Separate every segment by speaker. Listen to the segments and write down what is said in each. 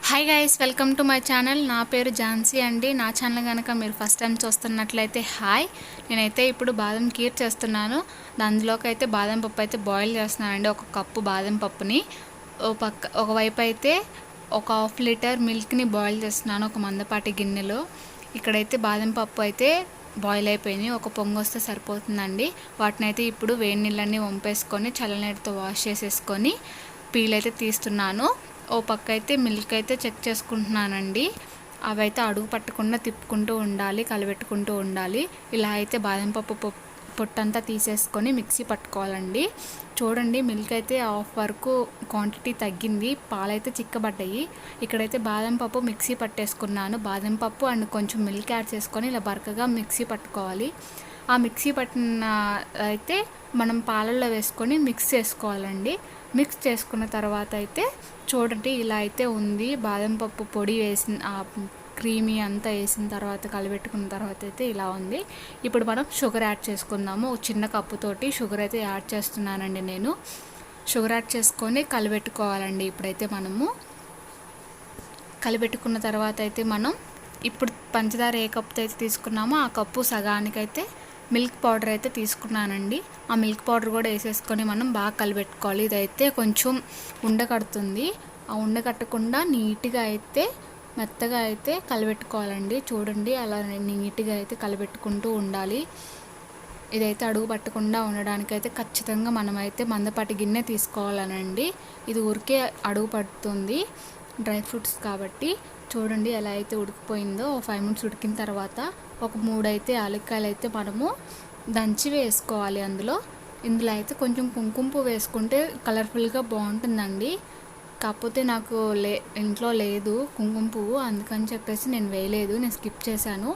Speaker 1: Hi guys, welcome to my channel. నా పేరు ఝాన్సీ అండి. నా ఛానల్ కనుక మీరు ఫస్ట్ టైం చూస్తున్నట్లయితే హాయ్. నేనైతే ఇప్పుడు బాదం కీర్ చేస్తున్నాను. అందులోకి అయితే బాదం పప్పు అయితే బాయిల్ చేస్తున్నానండి. ఒక కప్పు బాదం పప్పుని ఒకవైపు అయితే ఒక హాఫ్ లీటర్ మిల్క్ని బాయిల్ చేస్తున్నాను ఒక మందపాటి గిన్నెలో. ఇక్కడైతే బాదం పప్పు అయితే బాయిల్ అయిపోయినాయి. ఒక పొంగు వస్తే సరిపోతుందండి. వాటిని అయితే ఇప్పుడు వేడి నీళ్ళన్నీ వంపేసుకొని చల్లనీటితో వాష్ చేసేసుకొని పీల్ అయితే తీస్తున్నాను. ఓ పక్క అయితే మిల్క్ అయితే చెక్ చేసుకుంటున్నానండి. అవైతే అడుగు పట్టకుండా తిప్పుకుంటూ ఉండాలి, కలబెట్టుకుంటూ ఉండాలి. ఇలా అయితే బాదం పప్పు పొట్టంతా తీసేసుకొని మిక్సీ పట్టుకోవాలండి. చూడండి, మిల్క్ అయితే హాఫ్ వరకు క్వాంటిటీ తగ్గింది, పాలైతే చిక్కబడ్డాయి. ఇక్కడైతే బాదం పప్పు మిక్సీ పట్టేసుకున్నాను. బాదం పప్పు అండ్ కొంచెం మిల్క్ యాడ్ చేసుకొని ఇలా బరకగా మిక్సీ పట్టుకోవాలి. ఆ మిక్సీ పట్టిన అయితే మనం పాలల్లో వేసుకొని మిక్స్ చేసుకోవాలండి. మిక్స్ చేసుకున్న తర్వాత అయితే చూడండి, ఇలా అయితే ఉంది. బాదం పప్పు పొడి వేసిన క్రీమీ అంతా వేసిన తర్వాత కలిపెట్టుకున్న తర్వాత అయితే ఇలా ఉంది. ఇప్పుడు మనం షుగర్ యాడ్ చేసుకుందాము. ఒక చిన్న కప్పుతోటి షుగర్ అయితే యాడ్ చేస్తున్నానండి నేను. షుగర్ యాడ్ చేసుకొని కలిపెట్టుకోవాలండి. ఇప్పుడైతే మనము కలిపెట్టుకున్న తర్వాత అయితే మనం ఇప్పుడు పంచదార ఏ కప్పుతో అయితే తీసుకున్నామో ఆ కప్పు సగానికైతే మిల్క్ పౌడర్ అయితే తీసుకున్నానండి. ఆ మిల్క్ పౌడర్ కూడా వేసేసుకొని మనం బాగా కలిపెట్టుకోవాలి. ఇదైతే కొంచెం ఉండకడుతుంది. ఆ ఉండకట్టకుండా నీట్గా అయితే మెత్తగా అయితే కలిపెట్టుకోవాలండి. చూడండి, అలా నీట్గా అయితే కలిపెట్టుకుంటూ ఉండాలి. ఇదైతే అడుగు పట్టకుండా ఉండడానికైతే ఖచ్చితంగా మనమైతే మందపాటి గిన్నె తీసుకోవాలనండి. ఇది ఊరికే అడుగు పడుతుంది, డ్రై ఫ్రూట్స్ కాబట్టి. చూడండి ఎలా అయితే ఉడికిపోయిందో. 5 మినిట్స్ ఉడికిన తర్వాత ఒక 3 అయితే యాలక్కాయలు అయితే మనము దంచి వేసుకోవాలి ఇందులో అయితే కొంచెం కుంకుమ పువ్వు వేసుకుంటే కలర్ఫుల్గా బాగుంటుందండి. కాకపోతే నాకు ఇంట్లో లేదు కుంకుమ పువ్వు, అందుకని చెప్పేసి నేను వేయలేదు, నేను స్కిప్ చేశాను.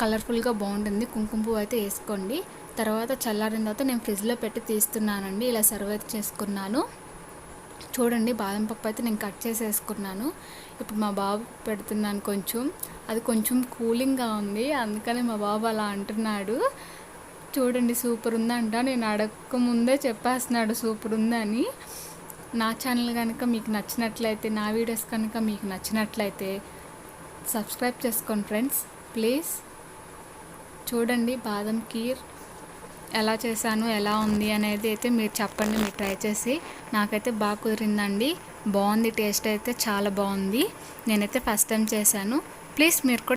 Speaker 1: కలర్ఫుల్గా బాగుంటుంది, కుంకుమ పువ్వు అయితే వేసుకోండి. తర్వాత చల్లారిన తర్వాత నేను ఫ్రిడ్జ్లో పెట్టి తీస్తున్నానండి. ఇలా సర్వ్ అయితే చేసుకున్నాను. చూడండి, బాదం పప్పు అయితే నేను కట్ చేసేసుకున్నాను. ఇప్పుడు మా బాబు పెడుతున్నాను. అది కొంచెం కూలింగ్గా ఉంది, అందుకని మా బాబు అలా అంటున్నాడు. చూడండి, సూపర్ ఉందంట. నేను అడగక ముందే చెప్పేస్తున్నాడు సూపర్ ఉందని. నా ఛానల్ కనుక మీకు నచ్చినట్లయితే, నా వీడియోస్ కనుక మీకు నచ్చినట్లయితే సబ్స్క్రైబ్ చేసుకోండి ఫ్రెండ్స్, ప్లీజ్. చూడండి, బాదం కీర్ ఎలా చేశాను, ఎలా ఉంది అనేది అయితే మీరు చెప్పండి. మీరు ట్రై చేసి. నాకైతే బాగా కుదిరిందండి, బాగుంది. టేస్ట్ అయితే చాలా బాగుంది. నేనైతే ఫస్ట్ టైం చేశాను. ప్లీజ్ మీరు కూడా